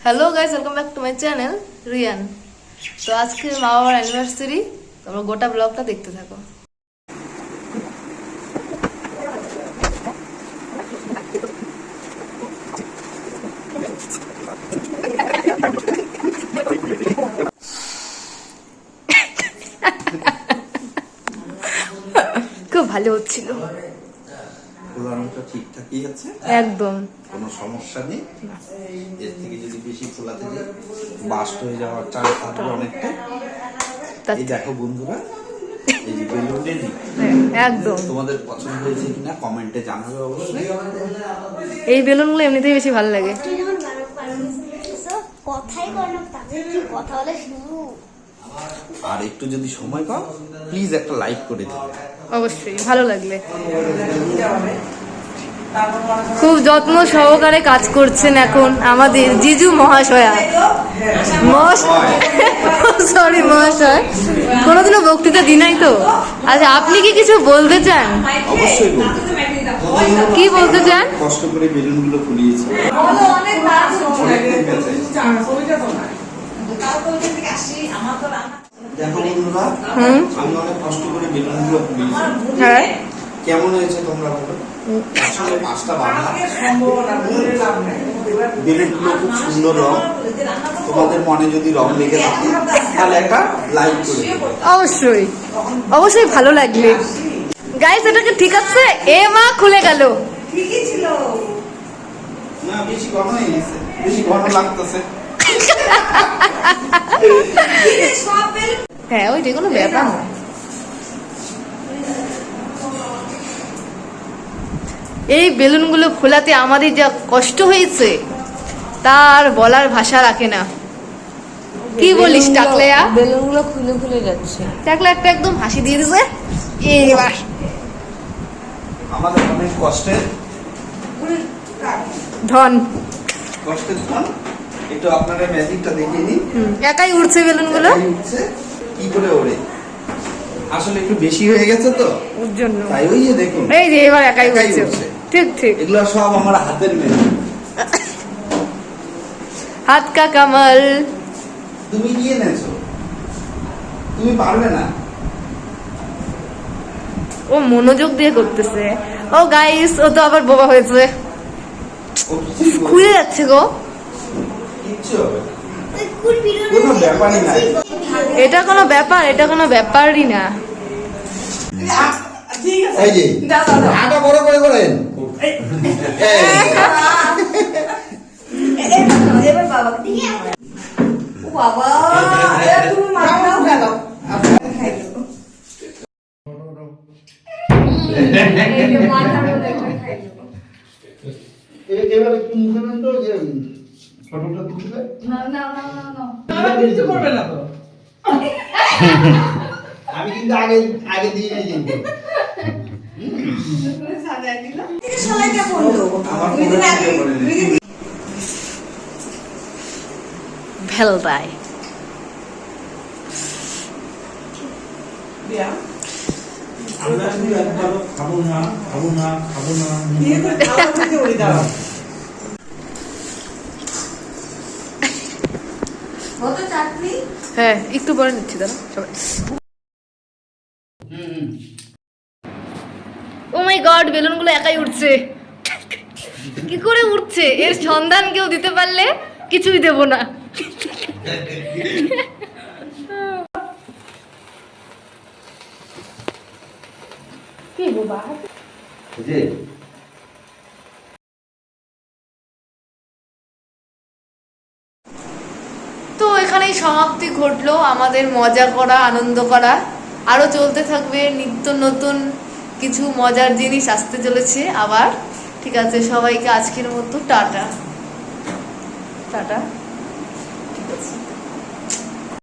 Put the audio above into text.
Hello guys, welcome back to my channel Riyan. তো আজকে মা বাবার অ্যানিভার্সারি, তোমরা গোটা ব্লগটা দেখতে থাকো। খুব ভালো হচ্ছিল, ফোলানোটা ঠিকঠাকই আছে, একদম কোনো সমস্যা নেই। এর থেকে যদি বেশি ফোলাতে যাই বাস্ট হয়ে যাওয়ার চান্স থাকবে অনেকটা। এই দেখো বন্ধুরা, এই যে বেলুন রেডি, একদম। তোমাদের পছন্দ হয়েছে কিনা কমেন্টে জানাবে অবশ্যই। এই বেলুনগুলো এমনিতেই বেশি ভালো লাগে। আর একটু যদি সময় পাও প্লিজ একটা লাইক করে দিও, অবশ্যই ভালো লাগলে। খুব যত্ন সহকারে কাজ করছেন এখন আমাদের জিজু মহাশয়া। সরি মহাশয়, কোনোদিনও বক্তৃতা দিই নাই তো। আচ্ছা, আপনি কি কিছু বলতে চান? অবশ্যই বলবো। কি বলতে চান? কষ্ট করে বেলুনগুলো ফুলিয়েছি, দেখো বন্ধুরা, আমি অনেক কষ্ট করে বেলুনগুলো ফুলিয়েছি। হ্যাঁ, কেমন হয়েছে তোমরা বলো? আসলে পাঁচটা বাঁধা বেলুনগুলো খুব সুন্দর রং। তোমাদের মনে যদি রং লেগে থাকে তাহলে একটা লাইক করে দিও। অবশ্যই অবশ্যই ভালো লাগবে। গাইস, এটাকে ঠিক আছে? এ মা, খুলে গেল। ঠিকই ছিল না, বেশি ঘন হয়ে গেছে, বেশি ঘন লাগতেছে। হ্যাঁ, ওই যে কোনো ব্যাপার না। এই বেলুনগুলো খোলাতে আমাদের যা কষ্ট হয়েছে তার বলার ভাষা রাখে না। কি বলিস টাকলেয়া? বেলুনগুলো খুলে খুলে যাচ্ছে। টাকলা একটা একদম হাসি দিয়ে দিছে। এবার আমাদের অনেক কষ্টের ধন ধন। একটু আপনারা ম্যাজিকটা দেখিয়ে নিন। একাই উঠছে বেলুনগুলো। একাই উঠছে, কি করে ওড়ে? আসলে একটু বেশি হয়ে গেছে তো, ওর জন্য। তাই ওই যে দেখুন, এই যে এবার একাই একাই উঠছে। উঠছে। ঠিক ঠিক, এগুলো সব আমার হাতের মেয়ে। হাত কা কামাল। তুমি কি এনেছো? তুমি পারবে না। ও মনোযোগ দিয়ে করতেছে। ও গাইস, ও তো আবার বোবা হয়েছে, ও কিছুই করবে না। খুলে যাচ্ছে গো। কিচ্ছু হবে না। কোনো ব্যাপারই নাই। এটা কোনো ব্যাপার? এটা কোনো ব্যাপারই না। এই যে আটা বড় করে করেন। এবার বাবা দিয়ে ও বাবা, তুমি মাথাও গেল। এবারে মুখে তো যে ফটোটা তুলবে। কিছু করবে না তো। আমি কিন্তু আগে দিয়ে নাই কিন্তু। সবাইকে বললো আমার ফোনে করে দিই। ভেলবাই আমরা শুধু একবার খাবো না। হ্যাঁ, একটু পরে নিচ্ছি, দাঁড়া সবাই। ও মাই গড, বেলুনগুলো একাই উঠছে। কি করে উঠছে এর সন্ধান কেউ দিতে পারলে কিছুই দেব না। কি বাবা, তো এখানেই সমাপ্তি ঘটলো আমাদের মজা করা, আনন্দ করা। আরো চলতে থাকবে, নিত্য নতুন কিছু মজার জিনিস আসতে চলেছে আবার। ঠিক আছে, সবাইকে আজকের মতো টাটা টাটা।